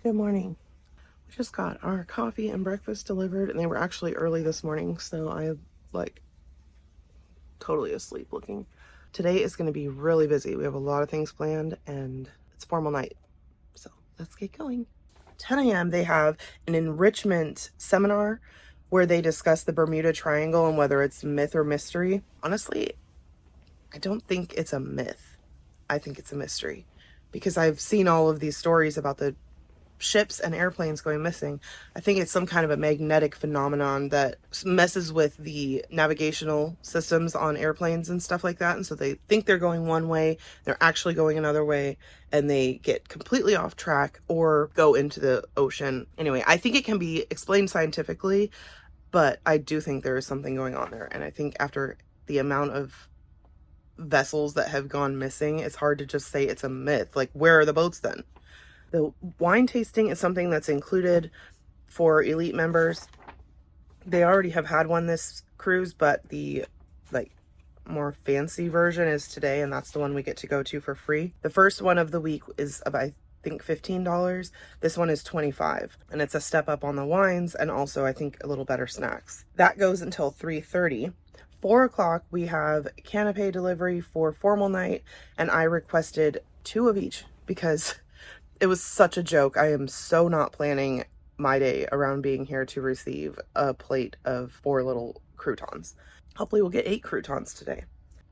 Good morning. We just got our coffee and breakfast delivered, and they were actually early this morning, so I'm like totally asleep looking. Today is going to be really busy. We have a lot of things planned, and it's formal night. So let's get going. 10 a.m. they have an enrichment seminar where they discuss the Bermuda Triangle and whether it's myth or mystery. Honestly, I don't think it's a myth. I think it's a mystery because I've seen all of these stories about the ships and airplanes going missing. I think it's some kind of a magnetic phenomenon that messes with the navigational systems on airplanes and stuff like that. And so they think they're going one way, they're actually going another way, and they get completely off track or go into the ocean. Anyway, I think it can be explained scientifically, but I do think there is something going on there. And I think after the amount of vessels that have gone missing, it's hard to just say it's a myth. Like, where are the boats then? The wine tasting is something that's included for elite members. They already have had one this cruise, but the more fancy version is today, and that's the one we get to go to for free. The first one of the week is about, I think, $15. This one is $25, and it's a step up on the wines and also I think a little better snacks. That goes until 3:30. 4 o'clock we have canapé delivery for formal night, and I requested 2 of each because it was such a joke. I am so not planning my day around being here to receive a plate of 4 little croutons. Hopefully we'll get 8 croutons today.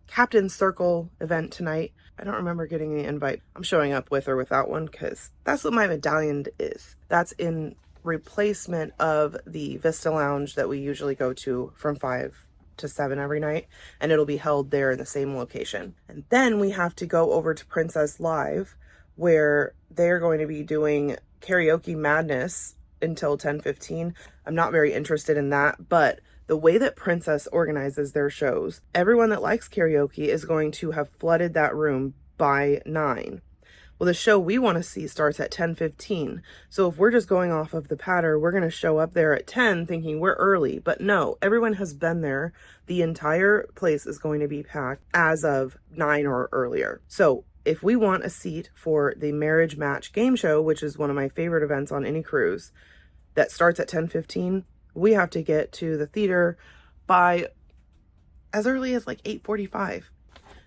Captain's Circle event tonight. I don't remember getting the invite. I'm showing up with or without one because that's what my medallion is. That's in replacement of the Vista Lounge that we usually go to from 5 to 7 every night, and it'll be held there in the same location. And then we have to go over to Princess Live, where they're going to be doing karaoke madness until 10:15. I'm not very interested in that, but the way that Princess organizes their shows, everyone that likes karaoke is going to have flooded that room by 9. Well, the show we want to see starts at 10:15. So if we're just going off of the patter, we're going to show up there at 10 thinking we're early. But no, everyone has been there. The entire place is going to be packed as of 9 or earlier. So if we want a seat for the marriage match game show, which is one of my favorite events on any cruise, that starts at 10:15, we have to get to the theater by as early as like 8:45.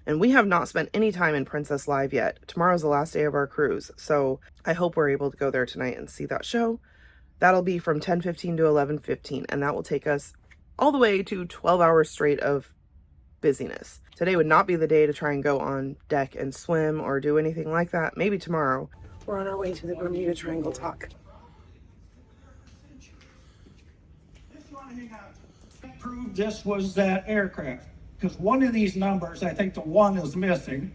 And we have not spent any time in Princess Live yet. Tomorrow's the last day of our cruise, so I hope we're able to go there tonight and see that show. That'll be from 10:15 to 11:15, and that will take us all the way to 12 hours straight of busyness. Today would not be the day to try and go on deck and swim or do anything like that. Maybe tomorrow. We're on our way to the Bermuda Triangle talk. Proved this was that aircraft, because one of these numbers, I think the 1 is missing,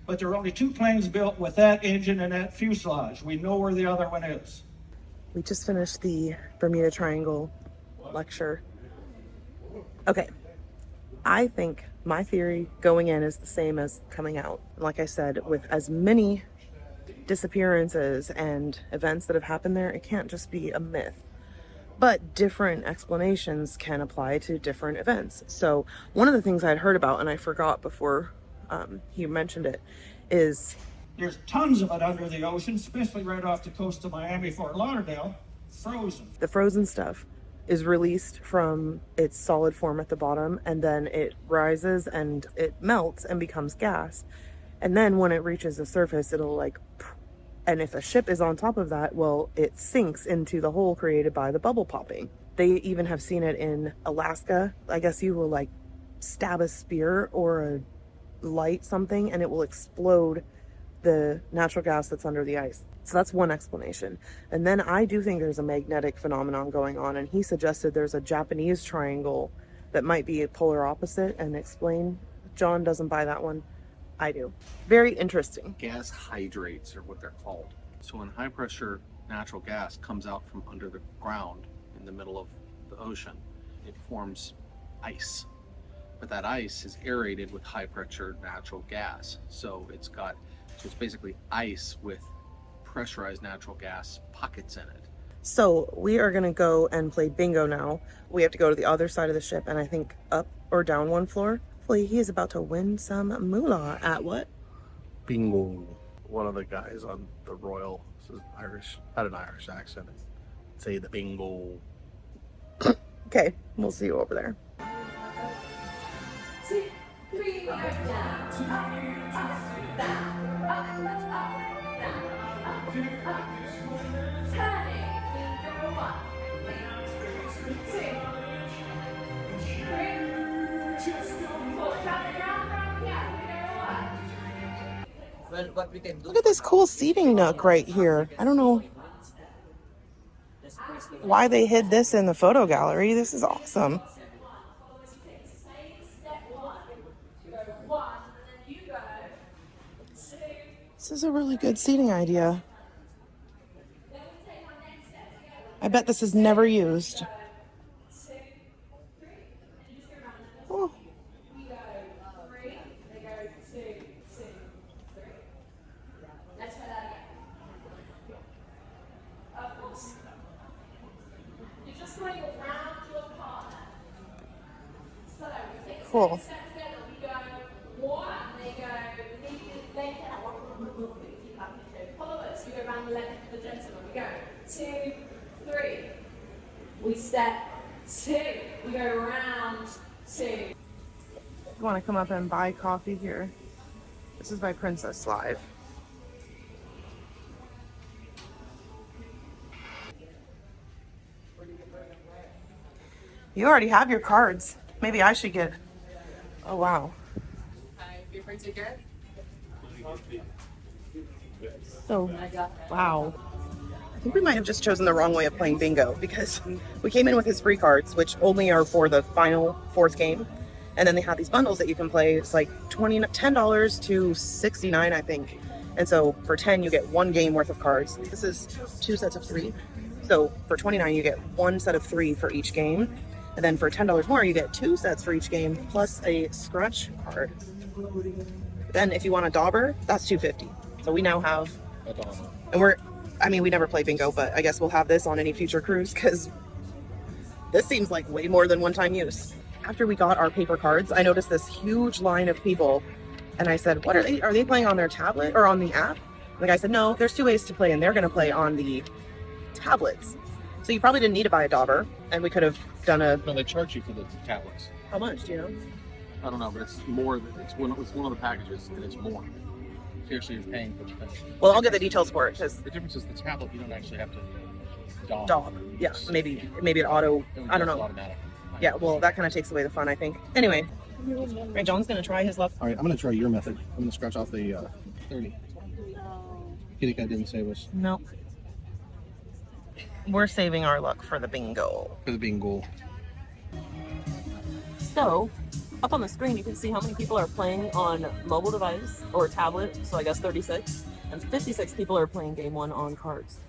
but there are only 2 planes built with that engine and that fuselage. We know where the other one is. We just finished the Bermuda Triangle lecture. Okay, I think my theory going in is the same as coming out. Like I said, with as many disappearances and events that have happened there, it can't just be a myth. But different explanations can apply to different events. So one of the things I'd heard about, and I forgot before he mentioned it, is there's tons of it under the ocean, especially right off the coast of Miami, Fort Lauderdale, frozen. The frozen stuff is released from its solid form at the bottom, and then it rises and it melts and becomes gas. And then when it reaches the surface, it'll and if a ship is on top of that, well, it sinks into the hole created by the bubble popping. They even have seen it in Alaska. I guess you will stab a spear or light something and it will explode the natural gas that's under the ice. So that's one explanation. And then I do think there's a magnetic phenomenon going on, and he suggested there's a Japanese triangle that might be a polar opposite and explain. John doesn't buy that one. I do. Very interesting. Gas hydrates are what they're called. So when high pressure natural gas comes out from under the ground in the middle of the ocean, it forms ice. But that ice is aerated with high pressure natural gas. So it's basically ice with pressurized natural gas pockets in it. So we are going to go and play bingo now. We have to go to the other side of the ship, and I think up or down 1 floor. Hopefully he is about to win some moolah at what? Bingo. one of the guys on the Royal, this is Irish, had an Irish accent, say the bingo. Okay, we'll see you over there. 2, 3, down, up, down, up, down, up, turning, go 1, 2, 3, 4, round, yeah, Well, what we can do, Look at this cool seating nook right here. I don't know why they hid this in the photo gallery. This is awesome. This is a really good seating idea. I bet this is never used. Oh. You're just going around your partner. So we take Cool. steps together. We go 1, they go, they keep up. Follow us. We go around the length of the gentleman. We go 2, 3. We step 2. We go around 2. You want to come up and buy coffee here? This is by Princess Live. You already have your cards. Maybe I should get. Oh wow. So wow. I think we might have just chosen the wrong way of playing bingo because we came in with his free cards, which only are for the final 4th game. And then they have these bundles that you can play. It's like $10 to $69, I think. And so for 10, you get 1 game worth of cards. This is 2 sets of 3. So for $29, you get 1 set of 3 for each game. And then for $10 more, you get 2 sets for each game, plus a scratch card. Then if you want a dauber, that's $2.50. So we now have, and we never play bingo, but I guess we'll have this on any future cruise because this seems like way more than one-time use. After we got our paper cards, I noticed this huge line of people, and I said, "What are they? Are they playing on their tablet or on the app?" And the guy said, "No, there's 2 ways to play, and they're going to play on the tablets." So you probably didn't need to buy a dauber, and we could have done a. No, they charge you for the tablets. How much? Do you know? I don't know, but it's more. It's one of the packages, and it's more. Seriously, you're paying for the thing. Well, I'll get the details for it because The difference is the tablet. You don't actually have to dog. Yeah, maybe an auto. I don't know. Automatic. Yeah, well, that kind of takes away the fun, I think. Anyway, right, John's gonna try his luck. All right, I'm gonna try your method. I'm gonna scratch off the 30. Kitty Cat didn't save us. No. We're saving our luck for the bingo. For the bingo. So, up on the screen, you can see how many people are playing on mobile device or tablet. So I guess 36, and 56 people are playing game 1 on cards.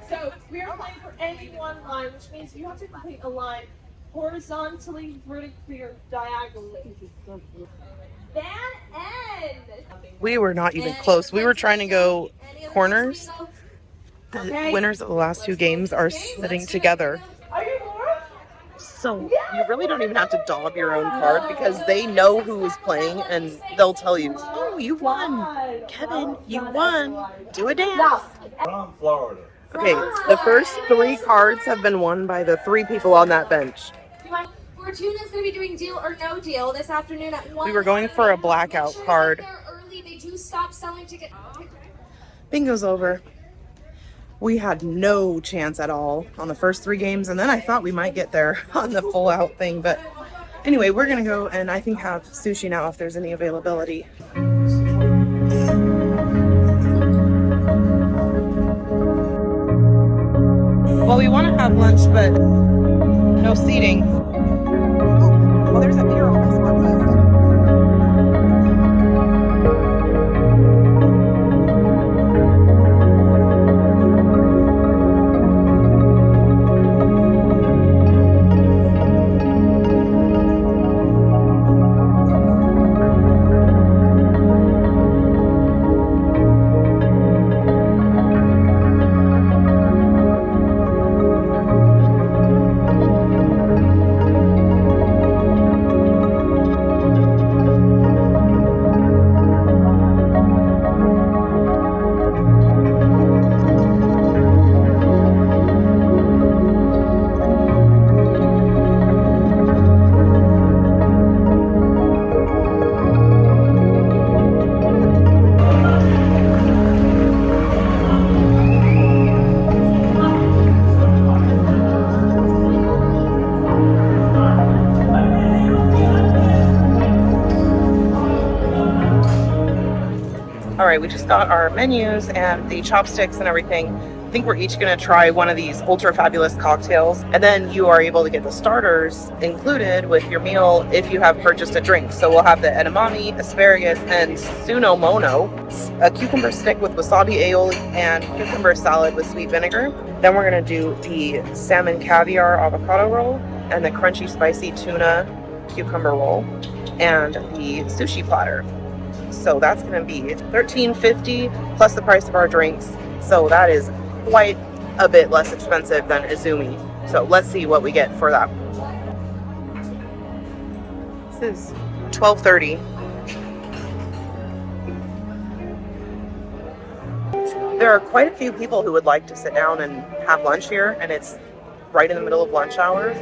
So we are playing for any one line, which means you have to complete a line horizontally, vertically, or diagonally. Van end. We were not even close. We were trying to go corners. The winners of the last 2 games are sitting together. Are you Laura? So you really don't even have to daub your own card because they know who is playing and they'll tell you, "Oh, you won. Kevin, you won. Do a dance." From Florida. Okay, the first 3 cards have been won by the 3 people on that bench. Fortuna's going to be doing Deal or No Deal this afternoon at 1. We were going for a blackout card. They're early. They do stop selling tickets. Bingo's over. We had no chance at all on the first 3 games, and then I thought we might get there on the full out thing. But anyway, we're gonna go and I think have sushi now if there's any availability. Well, we want to have lunch, but no seating. Oh, well, there's a beer on this one, but. All right, we just got our menus and the chopsticks and everything. I think we're each gonna try one of these ultra fabulous cocktails, and then you are able to get the starters included with your meal if you have purchased a drink. So we'll have the edamame, asparagus, and sunomono, a cucumber stick with wasabi aioli, and cucumber salad with sweet vinegar. Then we're gonna do the salmon caviar avocado roll and the crunchy spicy tuna cucumber roll and the sushi platter. So that's going to be $13.50 plus the price of our drinks. So that is quite a bit less expensive than Izumi. So let's see what we get for that. This is $12.30. There are quite a few people who would like to sit down and have lunch here, and it's right in the middle of lunch hour.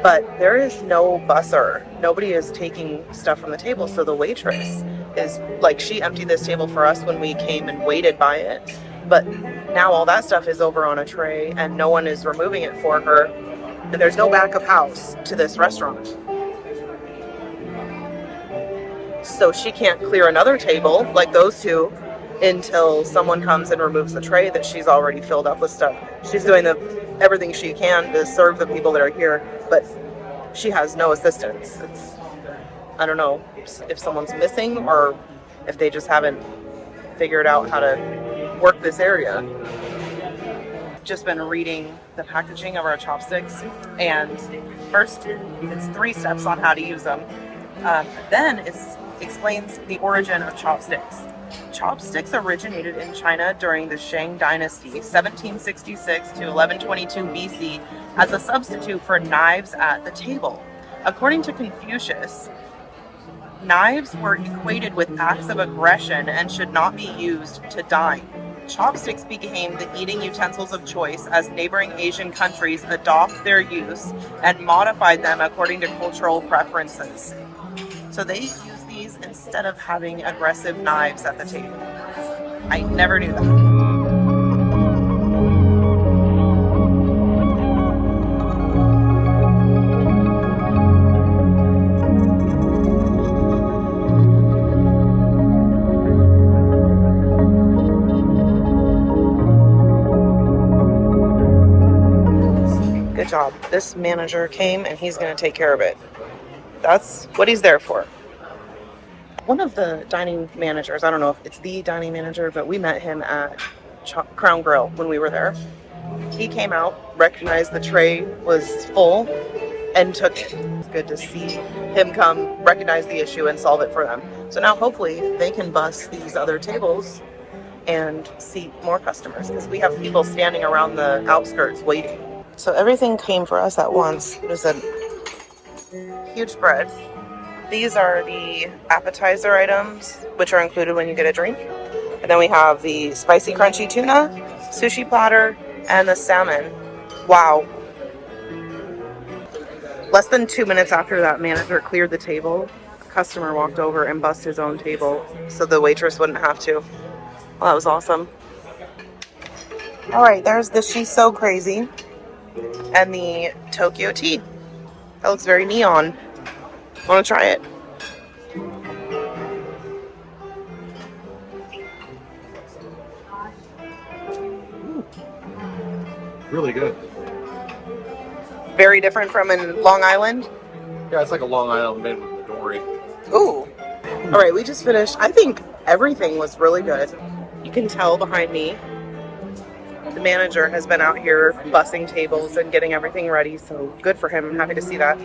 But there is no busser. Nobody is taking stuff from the table. So the waitress is like, she emptied this table for us when we came and waited by it. But now all that stuff is over on a tray and no one is removing it for her. And there's no back of house to this restaurant. So she can't clear another table like those two until someone comes and removes the tray that she's already filled up with stuff. She's doing everything she can to serve the people that are here, but she has no assistance. I don't know if someone's missing or if they just haven't figured out how to work this area. Just been reading the packaging of our chopsticks, and first it's 3 steps on how to use them. Then it explains the origin of chopsticks. Chopsticks originated in China during the Shang Dynasty, 1766 to 1122 BC, as a substitute for knives at the table. According to Confucius, knives were equated with acts of aggression and should not be used to dine. Chopsticks became the eating utensils of choice as neighboring Asian countries adopt their use and modified them according to cultural preferences. So they use these instead of having aggressive knives at the table. I never knew that. Good job. This manager came and he's going to take care of it. That's what he's there for. One of the dining managers, I don't know if it's the dining manager, but we met him at Crown Grill when we were there. He came out, recognized the tray was full, and took it. It's good to see him come, recognize the issue, and solve it for them. So now hopefully they can bus these other tables and seat more customers, because we have people standing around the outskirts waiting. So everything came for us at once. There's a huge spread. These are the appetizer items, which are included when you get a drink. And then we have the spicy crunchy tuna, sushi platter, and the salmon. Wow. Less than 2 minutes after that manager cleared the table, a customer walked over and bussed his own table so the waitress wouldn't have to. Well, that was awesome. All right, there's the She's So Crazy and the Tokyo tea. That looks very neon. Want to try it? Really good. Very different from in Long Island. Yeah, it's like a Long Island made with Midori. Ooh. All right, we just finished. I think everything was really good. You can tell behind me, the manager has been out here bussing tables and getting everything ready, so good for him. I'm happy to see that.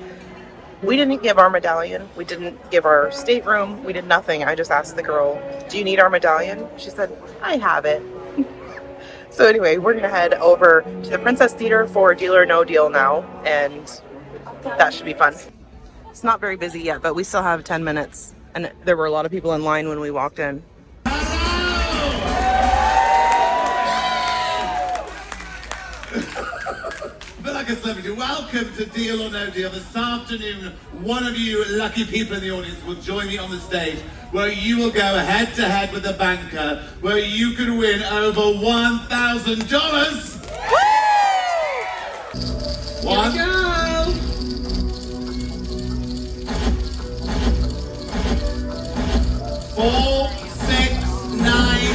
We didn't give our medallion. We didn't give our stateroom. We did nothing. I just asked the girl, do you need our medallion? She said, I have it. So anyway, we're going to head over to the Princess Theater for Deal or No Deal now, and that should be fun. It's not very busy yet, but we still have 10 minutes, and there were a lot of people in line when we walked in. Celebrity, welcome to Deal or No Deal. This afternoon, one of you lucky people in the audience will join me on the stage, where you will go head to head with the banker, where you could win over $1,000. One. Here we go. 4, 6, 9,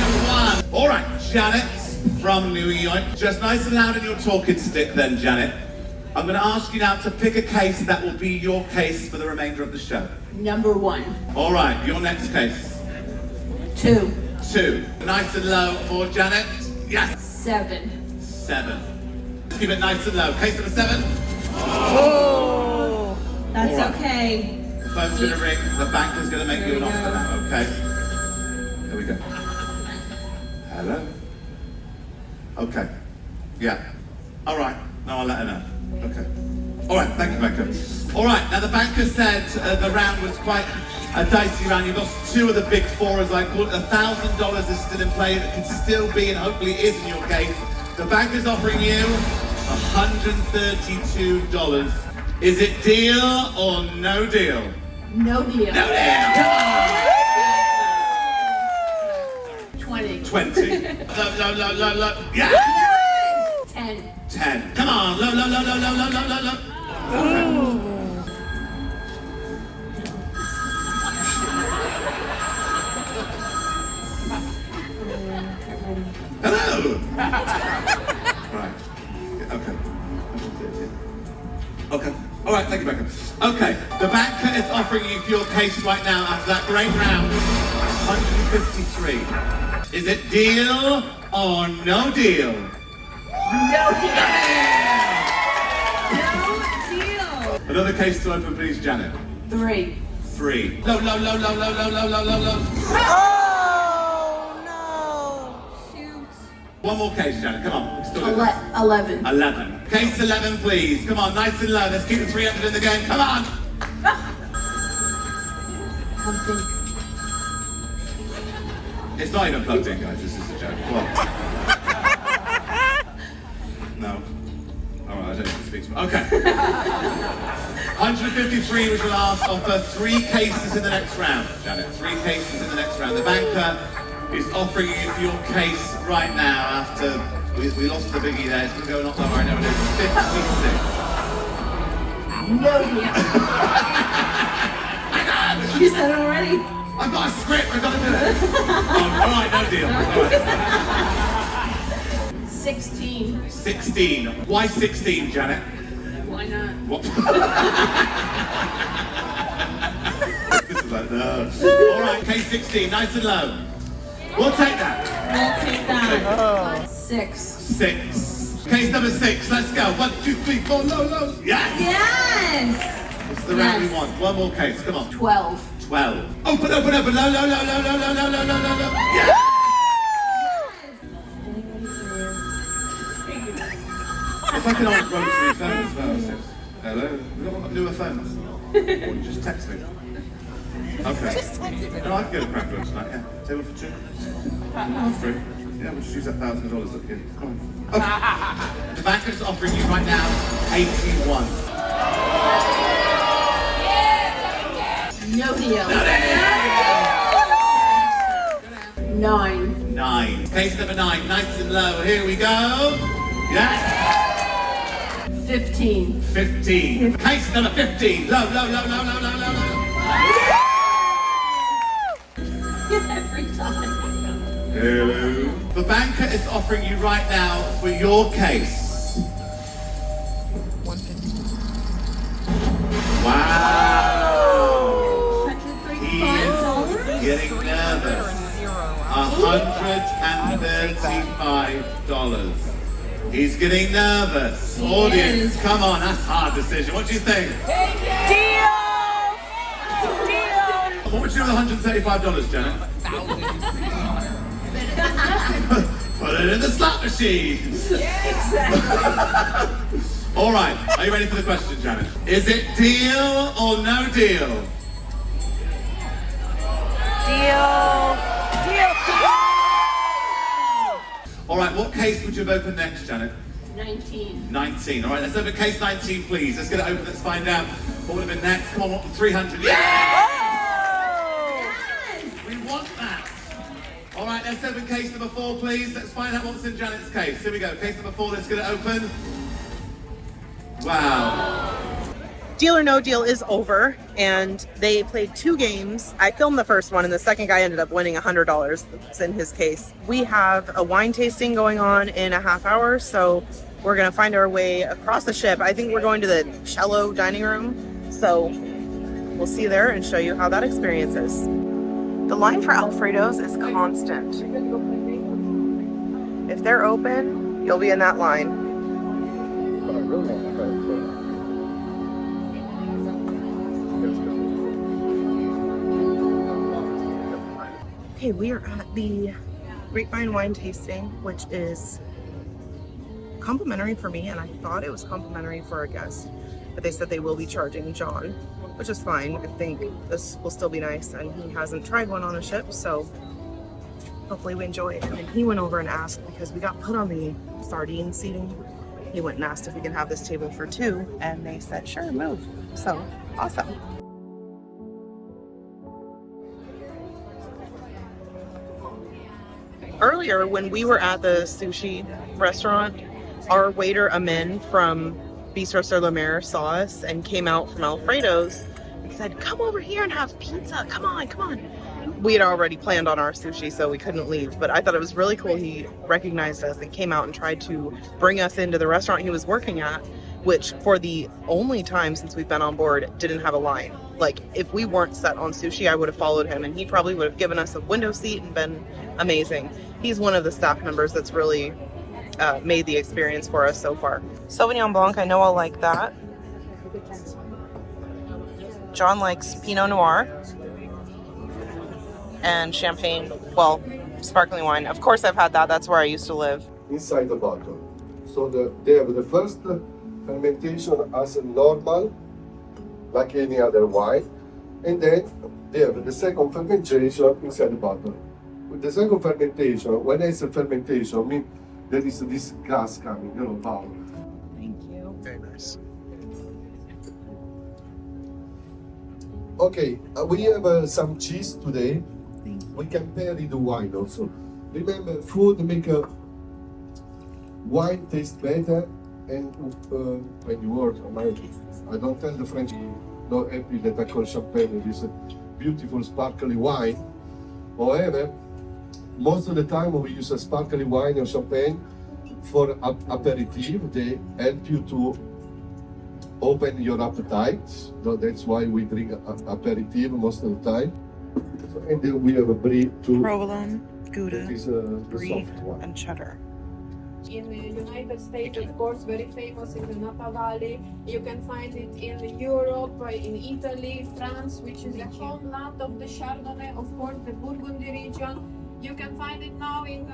Janet from New York. Just nice and loud in your talking stick then, Janet. I'm going to ask you now to pick a case that will be your case for the remainder of the show. Number 1. All right, your next case. 2. 2. Nice and low for Janet. Yes. 7. 7. Keep it nice and low. Case number 7. Oh. That's All right. okay. The phone's going to ring. The banker's going to make you an offer now, okay? Here we go. Hello? Okay. Yeah. All right. No, I'll let her know. Okay. All right. Thank you, banker. All right. Now, the banker said the round was quite a dicey round. You've lost 2 of the big 4, as I call it. $1,000 is still in play. That can still be, and hopefully is in your case. The banker's offering you $132. Is it deal or no deal? No deal. No deal! Come on! 20. 20. Low. Yeah! 10. 10. Come on. Low. Okay. Hello! Right. Okay. Okay. All right, thank you, banker. Okay, the banker is offering you for your case right now after that great round, 153. Is it deal or no deal? No deal. Another case to open, please, Janet. 3. 3. Low. Oh Shoot. One more case, Janet. Come on. Let's do it. 11. 11. Case 11, please. Come on, nice and low. Let's keep the 300 in the game. Come on. It's not even plugged in, guys. This is a joke. Come on. No. All right, I don't need to speak to me. Okay. 153 was your last offer. 3 cases in the next round, Janet. 3 cases in the next round. The banker is offering you for your case right now after we lost the biggie there. It's going to go a lot lower. I know it is. 56. No deal. You said it already. I've got a script. I've got to do it. Oh, all right, no deal. All right. 16. 16. Why 16, Janet? Why not? What? This is like, no. All right, case 16, nice and low. We'll take that. We'll take that. 6. 6. Case number 6, let's go. 1, 2, 3, 4, low. Yes! Yes! It's the round we want. One more case, come on. 12. 12. Open, low. Yes! It's like an old rotary phone as well. Says, hello? We got a newer phone. Or you just text me. Okay. No, I can get a crap lunch tonight, yeah. Table for 2. Free. Yeah, we'll just use that $1,000 up here. Come on. Okay. The banker's offering you right now 81. No deal. 9. 9. Case number 9, nice and low. Here we go. Yes. 15. 15. Case number 15. Low. Every time. Hello. The banker is offering you right now for your case. 150. Wow. He is getting nervous. $135. He's getting nervous. Audience, come on, that's a hard decision. What do you think? Deal! What would you do with $135, Janet? Put it in the slot machine. All right, are you ready for the question, Janet? Is it deal or no deal? Deal! All right, what case would you have opened next, Janet? 19. 19. All right, let's open case 19, please. Let's get it open. Let's find out what would have been next. Come on, what 300? Yeah! Yes! We want that. All right, let's open case number 4, please. Let's find out what's in Janet's case. Here we go. Case number 4. Let's get it open. Wow. Deal or no deal is over. and they played 2 games. I filmed the first one, and the second guy ended up winning $100. That's in his case. We have a wine tasting going on in a half hour, so we're gonna find our way across the ship. I think we're going to the cello dining room, so we'll see you there and show you how that experience is. The line for Alfredo's is constant. If they're open, you'll be in that line. Okay, we are at the Grapevine wine tasting, which is complimentary for me, and I thought it was complimentary for a guest, but they said they will be charging John, which is fine. I think this will still be nice, and he hasn't tried one on a ship, so hopefully we enjoy it. And then he went over and asked, because we got put on the sardine seating, he went and asked if we can have this table for 2, and they said, sure, move. So, awesome. Earlier, when we were at the sushi restaurant, our waiter Amin from Bistro Sur La Mer saw us and came out from Alfredo's and said, come over here and have pizza. Come on, come on. We had already planned on our sushi, so we couldn't leave. But I thought it was really cool. He recognized us and came out and tried to bring us into the restaurant he was working at, which for the only time since we've been on board, didn't have a line. Like, if we weren't set on sushi, I would have followed him, and he probably would have given us a window seat and been amazing. He's one of the staff members that's really made the experience for us so far. Sauvignon Blanc, I know I'll like that. John likes Pinot Noir and champagne, well, sparkling wine. Of course I've had that, that's where I used to live. Inside the bottle. So they have the first fermentation as a normal, like any other wine, and then they have the second fermentation inside the bottle. With the second fermentation, when I say fermentation, I mean there is this gas coming, you know, power. Thank you. Very nice. Okay, we have some cheese today. We can pair it with wine also. Remember, food make wine taste better, and when you work, I don't tell the French, not happy that I call champagne this beautiful sparkling wine. However, most of the time we use a sparkling wine or champagne for aperitif. They help you to open your appetite. So that's why we drink aperitif most of the time. So, and then we have a brie too. Provolone, Gouda, That is brie, soft one. and cheddar. In the United States, of course, very famous in the Napa Valley. You can find it in Europe, in Italy, France, which is the homeland of the Chardonnay, of course, the Burgundy region. You can find it now in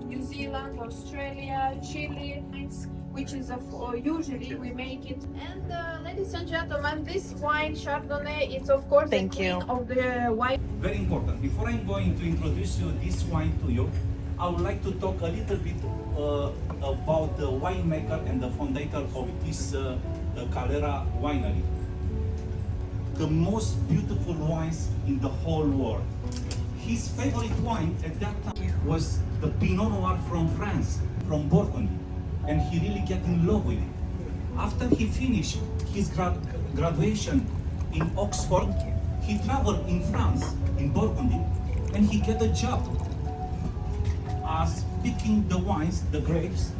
New Zealand, Australia, Chile, which is usually we make it. And ladies and gentlemen, this wine Chardonnay is of course the queen of the wine. Very important. Before I'm going to introduce you this wine to you, I would like to talk a little bit about the winemaker and the founder of this Calera winery. The most beautiful wines in the whole world. His favorite wine at that time was the Pinot Noir from France, from Burgundy, and he really got in love with it. After he finished his graduation in Oxford, he traveled in France, in Burgundy, and he got a job as picking the wines, the grapes,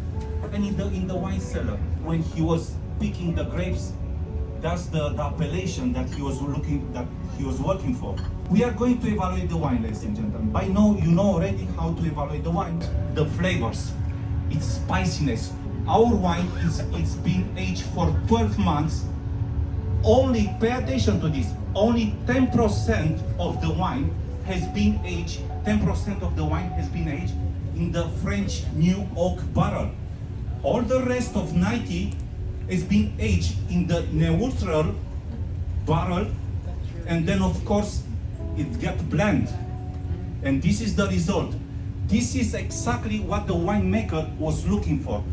and in the wine cellar. When he was picking the grapes, that's the appellation that he was working for. We are going to evaluate the wine, ladies and gentlemen. By now, you know already how to evaluate the wine. The flavors, its spiciness. Our wine it's been aged for 12 months. Only, pay attention to this, only 10% of the wine has been aged, 10% of the wine has been aged in the French new oak barrel. All the rest of 90 has been aged in the neutral barrel, and then of course it got blend. And this is the result. This is exactly what the winemaker was looking for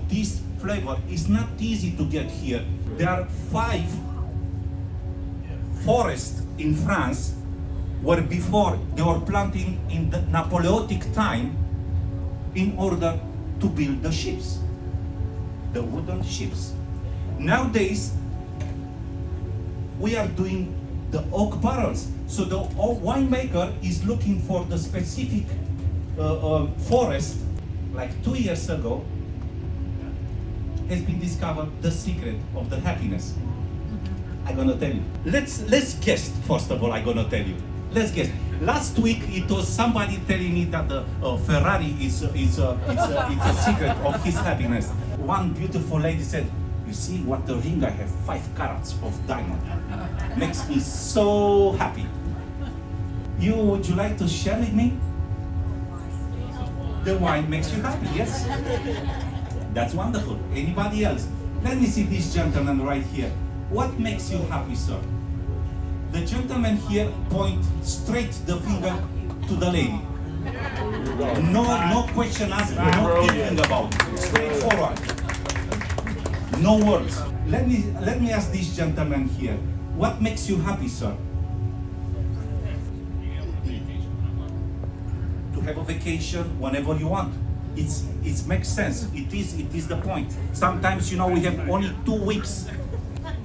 this flavor. It's not easy to get here. There are 5 forests in France where before they were planting in the Napoleonic time in order to build the ships, the wooden ships. Nowadays, we are doing the oak barrels. So the winemaker is looking for the specific forest. Like 2 years ago, has been discovered the secret of the happiness. I'm gonna tell you. Let's guess. First of all, I'm gonna tell you. Let's guess. Last week it was somebody telling me that the Ferrari is a secret of his happiness. One beautiful lady said, "You see what the ring I have? 5 carats of diamond. Makes me so happy." Would you like to share with me? The wine makes you happy, yes? That's wonderful. Anybody else? Let me see this gentleman right here. What makes you happy, sir? The gentleman here point straight the finger to the lady. No question asked, no thinking about it. Straightforward. No words. Let me ask this gentleman here. What makes you happy, sir? To have a vacation whenever you want. It makes sense. It is the point. Sometimes, you know, we have only 2 weeks.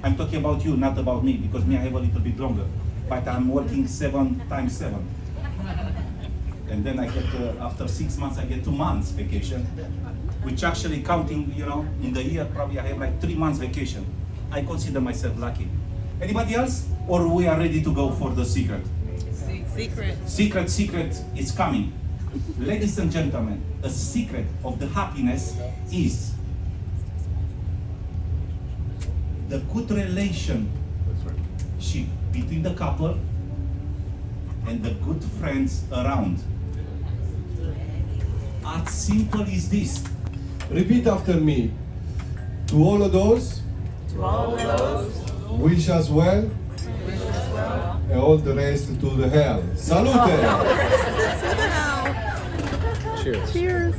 I'm talking about you, not about me, because me I have a little bit longer. But I'm working 7 times 7. And then I get, after 6 months, I get 2 months vacation, which actually counting, you know, in the year, probably I have like 3 months vacation. I consider myself lucky. Anybody else? Or we are ready to go for the secret? Secret is coming. Ladies and gentlemen, a secret of the happiness is the good relationship between the couple and the good friends around. As simple as this. Repeat after me. To all of those, wish us well, and all the rest to the hell. Salute! Cheers. Cheers.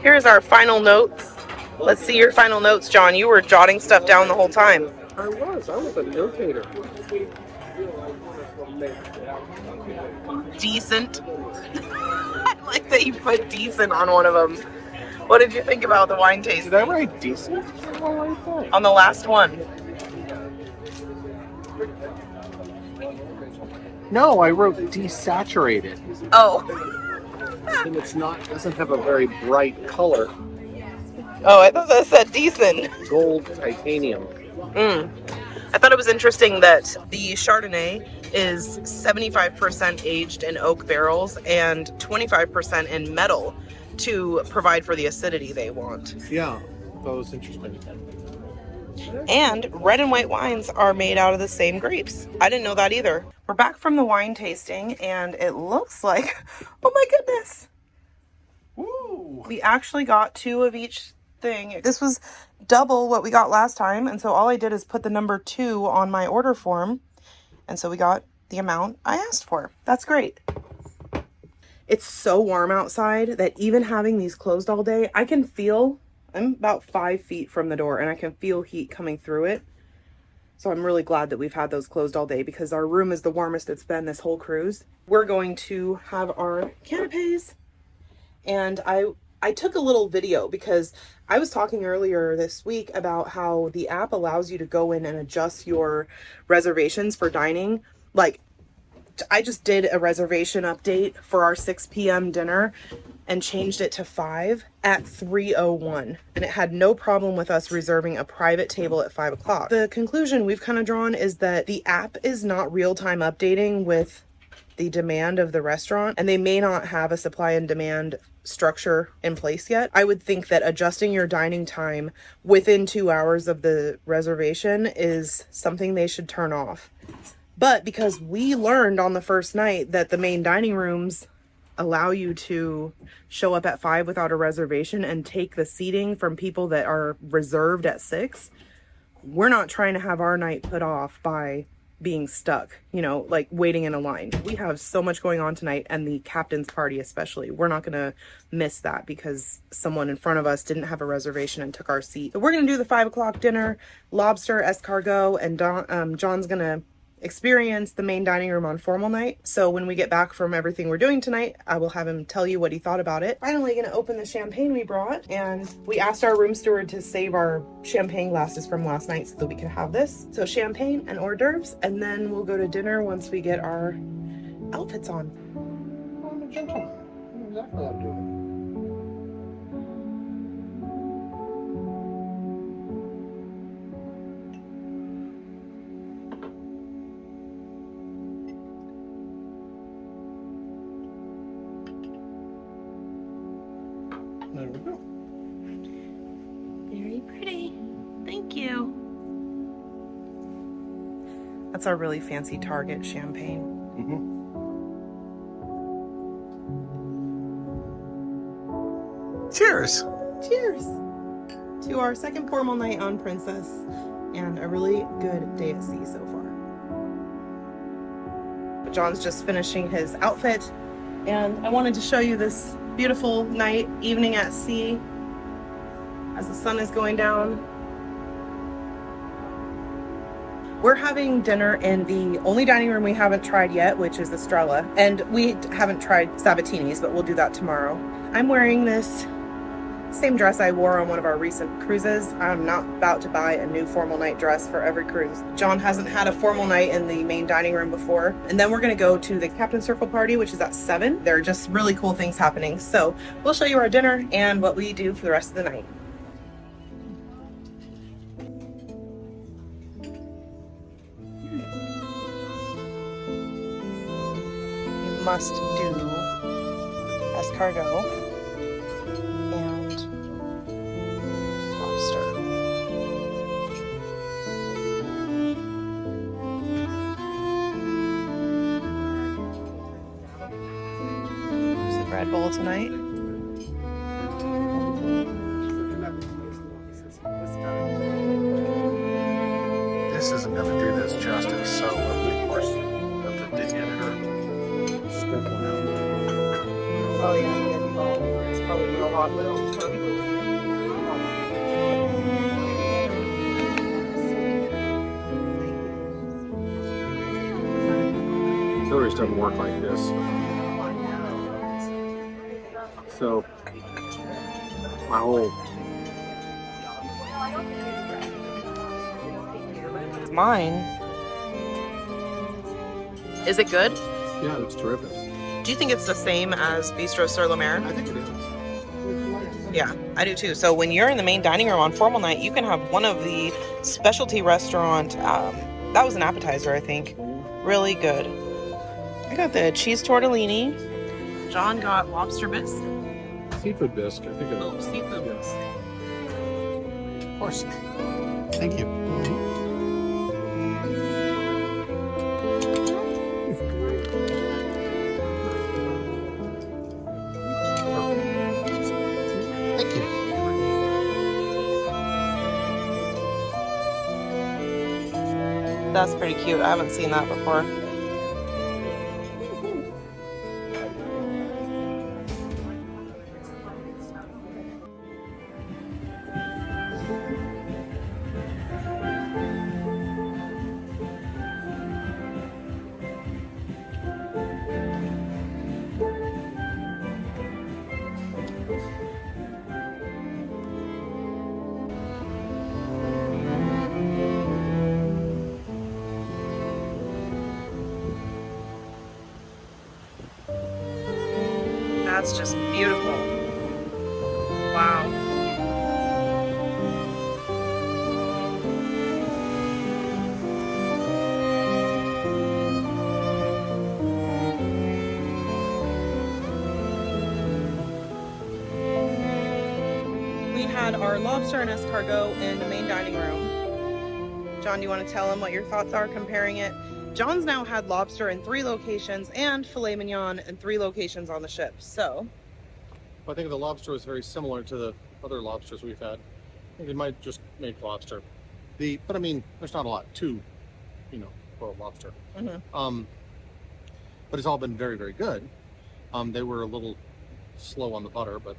Here's our final notes. Let's see your final notes, John. You were jotting stuff down the whole time. I was a notator. Decent. I like that you put decent on one of them. What did you think about the wine tasting? Did I write decent? On the last one. No, I wrote desaturated. Oh. And doesn't have a very bright color. Oh, I thought that said decent. Gold titanium. I thought it was interesting that the Chardonnay is 75% aged in oak barrels and 25% in metal to provide for the acidity they want. Yeah, that was interesting. And red and white wines are made out of the same grapes. I didn't know that either. We're back from the wine tasting and it looks like, oh my goodness. Woo! We actually got 2 of each thing. This was double what we got last time. And so all I did is put the number 2 on my order form. And so we got the amount I asked for. That's great. It's so warm outside that even having these closed all day, I can feel, I'm about 5 feet from the door and I can feel heat coming through it. So I'm really glad that we've had those closed all day because our room is the warmest it's been this whole cruise. We're going to have our canapes. And I took a little video because I was talking earlier this week about how the app allows you to go in and adjust your reservations for dining. Like, I just did a reservation update for our 6 p.m. dinner and changed it to 5 at 3:01. And it had no problem with us reserving a private table at 5 o'clock. The conclusion we've kind of drawn is that the app is not real-time updating with the demand of the restaurant, and they may not have a supply and demand structure in place yet. I would think that adjusting your dining time within 2 hours of the reservation is something they should turn off. But because we learned on the first night that the main dining rooms allow you to show up at 5 without a reservation and take the seating from people that are reserved at 6, we're not trying to have our night put off by being stuck, you know, like waiting in a line. We have so much going on tonight, and the captain's party especially. We're not going to miss that because someone in front of us didn't have a reservation and took our seat. So we're going to do the 5 o'clock dinner, lobster, escargot, and John's going to experience the main dining room on formal night. So when we get back from everything we're doing tonight, I will have him tell you what he thought about it. Finally gonna open the champagne we brought, and we asked our room steward to save our champagne glasses from last night so that we could have this. So champagne and hors d'oeuvres, and then we'll go to dinner once we get our outfits on. I'm a gentleman. I know exactly what I'm doing. There we go. Very pretty. Thank you. That's our really fancy Target champagne. Cheers. Cheers to our second formal night on Princess and a really good day at sea so far. John's just finishing his outfit, and I wanted to show you this beautiful night, evening at sea as the sun is going down. We're having dinner in the only dining room we haven't tried yet, which is the Strella, and we haven't tried Sabatini's, but we'll do that tomorrow. I'm wearing this same dress I wore on one of our recent cruises. I'm not about to buy a new formal night dress for every cruise. John hasn't had a formal night in the main dining room before. And then we're gonna go to the Captain Circle party, which is at 7. There are just really cool things happening. So we'll show you our dinner and what we do for the rest of the night. You must do escargot and lobster. There's the bread bowl tonight. This isn't going to do this justice, so of course, have to dig in her. Oh yeah, it's probably real hot though. Hillry's doesn't work like this. So my whole Mine. Is it good? yeah, it's terrific. Do you think it's the same as Bistro Sur La Mer? I think it is. Yeah, I do too. So when you're in the main dining room on formal night, you can have one of the specialty restaurant. That was an appetizer, I think. Really good. I got the cheese tortellini. John got lobster bisque. Seafood bisque, I think it Oh, seafood bisque. Of course. Thank you. Thank you. That's pretty cute. I haven't seen that before. That's just beautiful. Wow. We had our lobster and escargot in the main dining room. John, do you want to tell him what your thoughts are comparing it? John's now had lobster in 3 locations and filet mignon in 3 locations on the ship. So I think the lobster was very similar to the other lobsters we've had. I think they might just make lobster. But I mean, there's not a lot to, for a lobster. mm-hmm. But it's all been very, very good. They were a little slow on the butter, but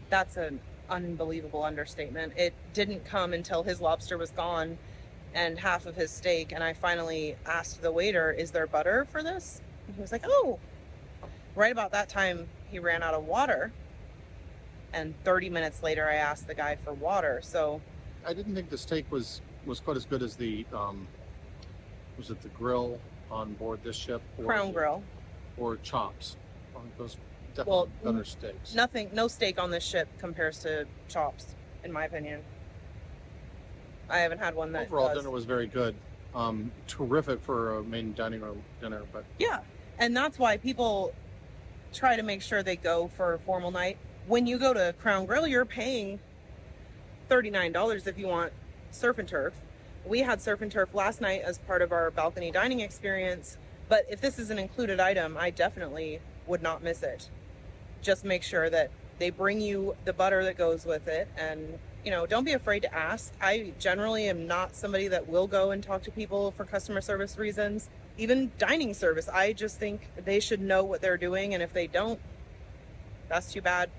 That's an unbelievable understatement. It didn't come until his lobster was gone, and half of his steak. And I finally asked the waiter, is there butter for this? And he was like, oh. Right about that time, he ran out of water. And 30 minutes later, I asked the guy for water. So I didn't think the steak was quite as good as the, was it the grill on board this ship? Crown Grill. Or chops. Those definitely better steaks. No steak on this ship compares to chops, in my opinion. I haven't had one that Overall, dinner was very good. Terrific for a main dining room dinner, but yeah, and that's why people try to make sure they go for a formal night. When you go to Crown Grill, you're paying $39 if you want surf and turf. We had surf and turf last night as part of our balcony dining experience, but if this is an included item, I definitely would not miss it. Just make sure that they bring you the butter that goes with it, and don't be afraid to ask. I generally am not somebody that will go and talk to people for customer service reasons, even dining service. I just think they should know what they're doing, and if they don't, that's too bad.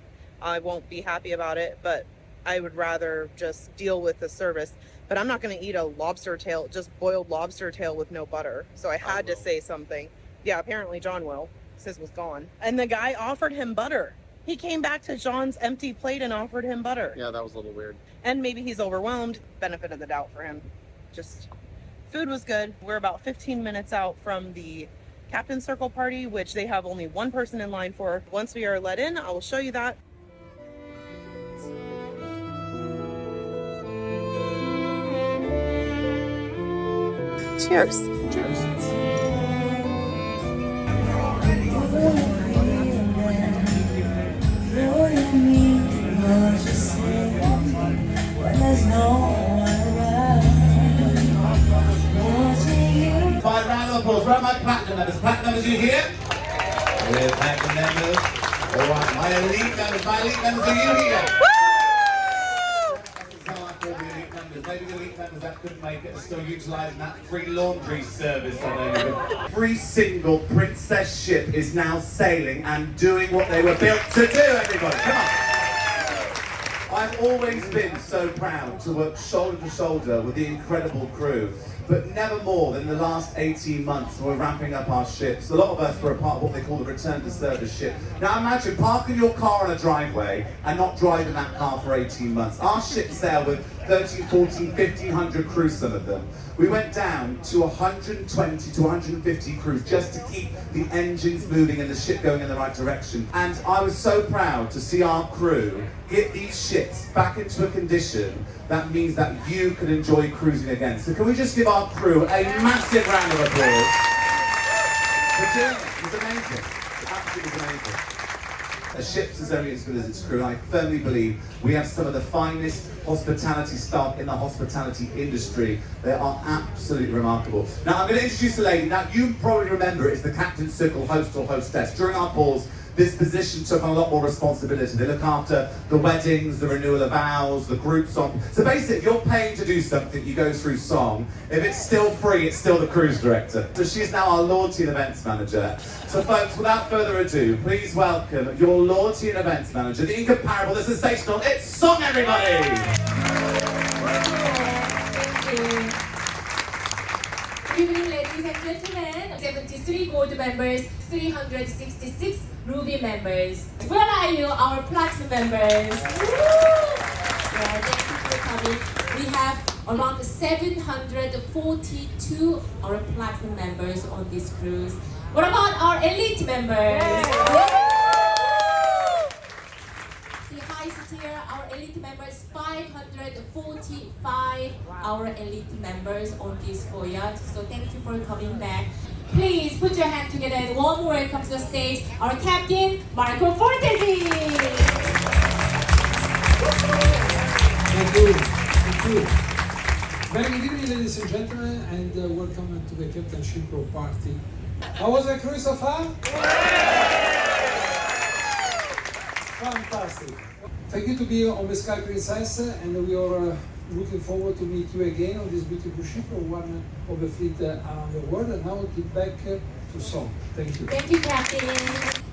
I won't be happy about it, but I would rather just deal with the service. But I'm not going to eat a lobster tail, just boiled lobster tail with no butter. So I had to say something. Yeah, apparently John will. His was gone. And the guy offered him butter. He came back to John's empty plate and offered him butter. yeah, that was a little weird. And maybe he's overwhelmed. Benefit of the doubt for him. Just, food was good. We're about 15 minutes out from the Captain's Circle party, which they have only one person in line for. Once we are let in, I will show you that. Cheers. Cheers. By round of applause, where are my platinum members? Platinum members, you here? We're platinum members. All right, my elite members, are you here? Maybe the elite members that couldn't make it are still utilising that free laundry service. Every single princess ship is now sailing and doing what they were built to do, everybody. Come on. I've always been so proud to work shoulder to shoulder with the incredible crew, but never more than the last 18 months when we're ramping up our ships. A lot of us were a part of what they call the return to service ship. Now imagine parking your car on a driveway and not driving that car for 18 months. Our ships sail with 13, 14, 1,500 crews, some of them. We went down to 120 to 150 crews just to keep the engines moving and the ship going in the right direction. And I was so proud to see our crew get these ships back into a condition that means that you can enjoy cruising again. So can we just give our crew a massive round of applause for doing it? It was amazing. It absolutely was amazing. A ship is only as good as its crew, and I firmly believe we have some of the finest hospitality staff in the hospitality industry. They are absolutely remarkable. Now I'm going to introduce a lady. Now you probably remember it's the Captain's Circle host or hostess. During our balls, this position took on a lot more responsibility. They look after the weddings, the renewal of vows, the group song. So basically, if you're paying to do something, you go through song. If it's still free, it's still the cruise director. So she's now our loyalty and events manager. So folks, without further ado, please welcome your loyalty and events manager, the incomparable, the sensational, it's Song, everybody! Good evening, ladies and gentlemen. 73 gold members, 366 ruby members. Where are you, our platinum members? Yeah, thank you for coming. We have around 742 our platinum members on this cruise. What about our elite members? The highest tier, our elite members, 545 our elite members on this voyage. So thank you for coming back. Please put your hand together and warm welcome to the stage, our captain, Marco Fortesi. Thank you. Thank you. Very good evening, ladies and gentlemen, and welcome to the Captain Shipro party. How was the cruise so far? Fantastic. Thank you to be on the Sky Princess, and we are looking forward to meet you again on this beautiful ship, one of the fleet around the world. And now get back to Song. Thank you. Thank you, Captain.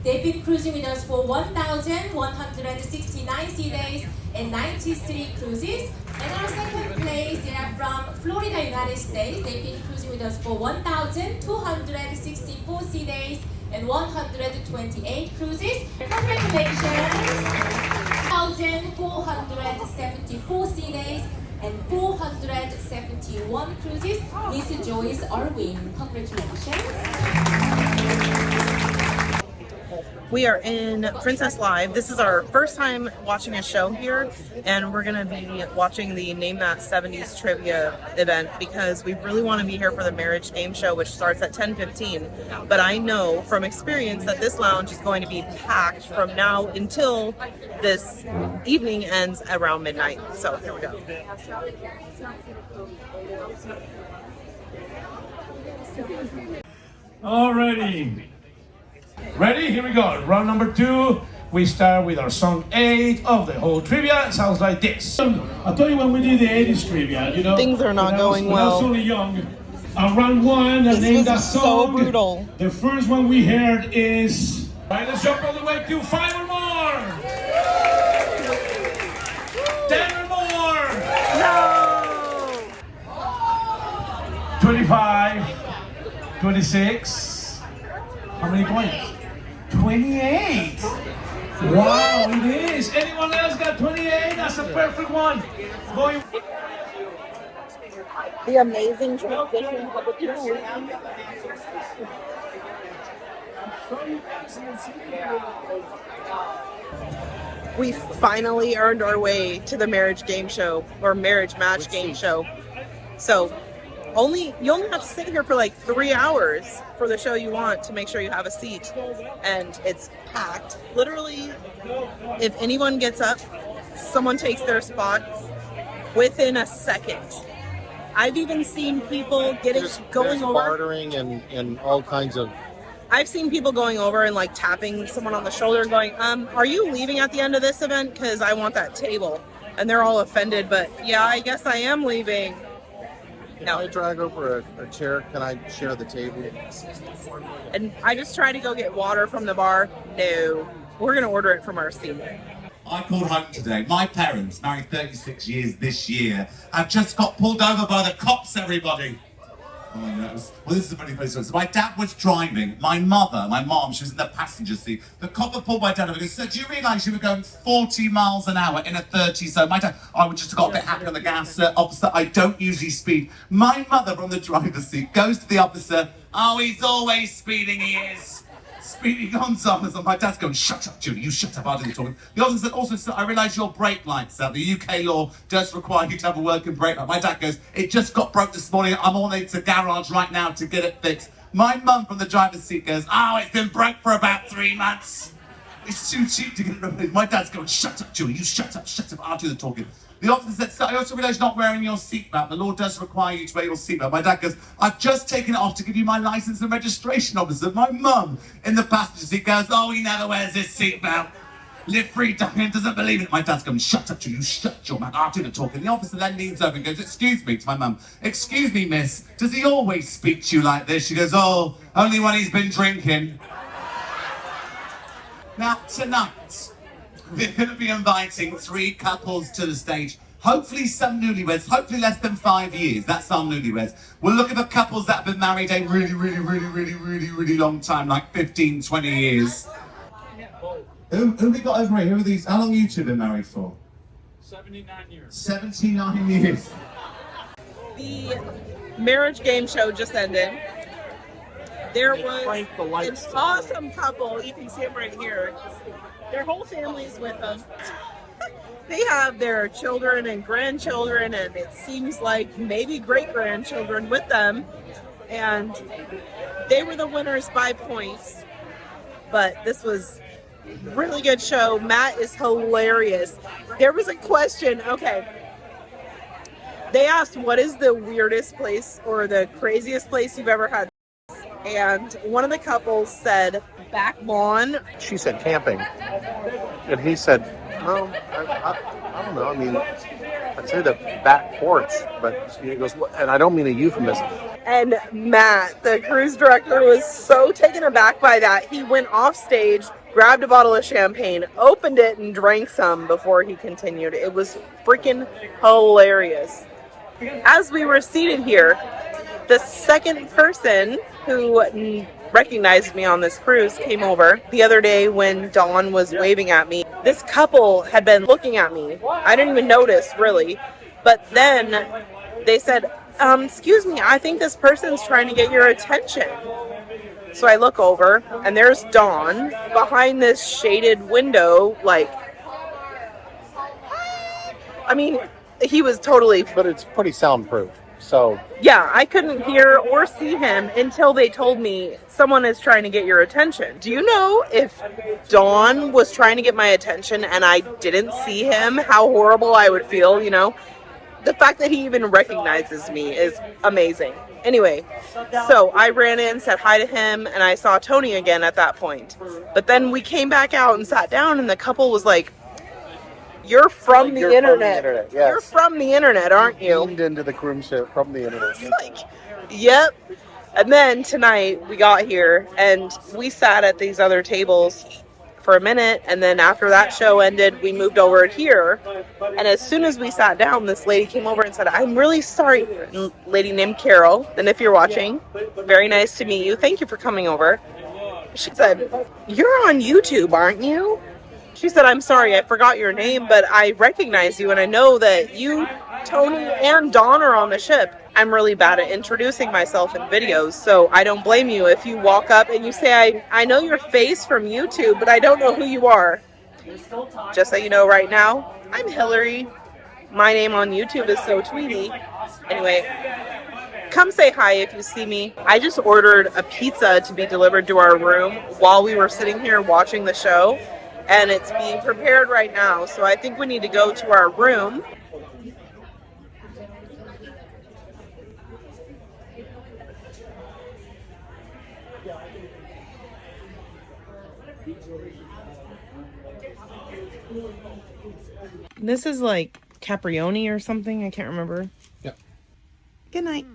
They've been cruising with us for 1,169 sea days and 93 cruises. And our second place, they have from Florida, United States. They've been cruising with us for 1,264 sea days and 128 cruises. Congratulations! 1,474 sea days and 471 cruises. Miss Joyce Irwin. Congratulations! We are in Princess Live. This is our first time watching a show here, and we're going to be watching the Name That 70s trivia event because we really want to be here for the marriage game show, which starts at 10:15. But I know from experience that this lounge is going to be packed from now until this evening ends around midnight. So here we go. Alrighty. Ready? Here we go. Round number 2. We start with our song 8 of the whole trivia. It sounds like this. I'll tell you when we did the 80s trivia, you know. Things are not going well. When I was only young. On round 1, I named that song. So brutal. The first one we heard is. Alright, let's jump all the way to 5 or more. 10 or more. No. 25. 26. How many points? 28! Wow, it is! Anyone else got 28? That's a perfect one! Going. The amazing transition of the two. We finally earned our way to the marriage game show, or marriage match game show. So you only have to sit here for like 3 hours for the show you want to make sure you have a seat, and it's packed. Literally, if anyone gets up, someone takes their spot within a second. I've even seen people going over, bartering and all kinds of. I've seen people going over and like tapping someone on the shoulder and going, are you leaving at the end of this event? Because I want that table. And they're all offended, but yeah, I guess I am leaving. Can I drag over a chair? Can I share the table? And I just try to go get water from the bar. No, we're going to order it from our seat. I called home today. My parents, married 36 years this year, have just got pulled over by the cops, everybody. Oh, no. Well, this is a pretty funny story. So my dad was driving. My mom, she was in the passenger seat. The cop had pulled my dad over and said, do you realise you were going 40 miles an hour in a 30? So my dad, I would just got a bit happy on the gas. Officer, I don't usually speed. My mother from the driver's seat goes to the officer. Oh, he's always speeding, he is. Speeding on something. So my dad's going, shut up, Julie, you shut up, I didn't talk. The officer said, also, sir, I realise your brake lights out. The UK law does require you to have a working brake light. My dad goes, it just got broke this morning. I'm on it to garage right now to get it fixed. My mum from the driver's seat goes, oh, it's been broke for about 3 months. It's too cheap to get it replaced. My dad's going, shut up, Julie, you shut up, I'll do the talking. The officer said, sir, I also realise you're not wearing your seatbelt. The law does require you to wear your seatbelt. My dad goes, I've just taken it off to give you my licence and registration, officer. My mum in the passenger seat goes, oh, he never wears his seatbelt. Live free, Duncan, doesn't believe it. My dad's going, shut up, you shut your mouth. I'll do the talking. The officer then leans over and goes, excuse me, to my mum. Excuse me, miss, does he always speak to you like this? She goes, oh, only when he's been drinking. Now, tonight, we're going to be inviting 3 couples to the stage. Hopefully some newlyweds, hopefully less than 5 years. That's our newlyweds. We're looking for couples that have been married a really long time, like 15, 20 years. Who have we got over here? Who are these? How long have you two been married for? 79 years. 79 years. The marriage game show just ended. There was an awesome couple. You can see them right here. Their whole family's with them. They have their children and grandchildren, and it seems like maybe great-grandchildren with them. And they were the winners by points. But this was a really good show. Matt is hilarious. There was a question. Okay. They asked, what is the weirdest place or the craziest place you've ever had? And one of the couples said back lawn. She said camping. And he said, no, I don't know. I mean, I'd say the back porch, but he goes, and I don't mean a euphemism. And Matt, the cruise director, was so taken aback by that. He went off stage, grabbed a bottle of champagne, opened it, and drank some before he continued. It was freaking hilarious. As we were seated here, the second person who recognized me on this cruise came over the other day when Dawn was waving at me. This couple had been looking at me. I didn't even notice, really. But then they said, excuse me, I think this person's trying to get your attention. So I look over, and there's Dawn behind this shaded window, like, I mean, he was totally... But it's pretty soundproof, so... Yeah, I couldn't hear or see him until they told me someone is trying to get your attention. Do you know if Dawn was trying to get my attention and I didn't see him, how horrible I would feel, you know? The fact that he even recognizes me is amazing. Anyway, so I ran in, said hi to him, and I saw Tony again at that point. But then we came back out and sat down, and the couple was like, You're from the internet. Yes. You're from the internet, aren't you? Beamed into the cruise ship from the internet. It's like, yep. And then tonight we got here and we sat at these other tables for a minute, and then after that show ended, we moved over here. And as soon as we sat down, this lady came over and said, I'm really sorry. Lady named Carol. And if you're watching, very nice to meet you. Thank you for coming over. She said, you're on YouTube, aren't you? She said, I'm sorry, I forgot your name, but I recognize you, and I know that you, Tony, and Dawn are on the ship. I'm really bad at introducing myself in videos, so I don't blame you if you walk up and you say, I know your face from YouTube, but I don't know who you are. Just so you know right now, I'm Hillary. My name on YouTube is SoTweetie. Anyway, come say hi if you see me. I just ordered a pizza to be delivered to our room while we were sitting here watching the show. And it's being prepared right now, so I think we need to go to our room. This is like caprioni or something, I can't remember. Yep. Good night.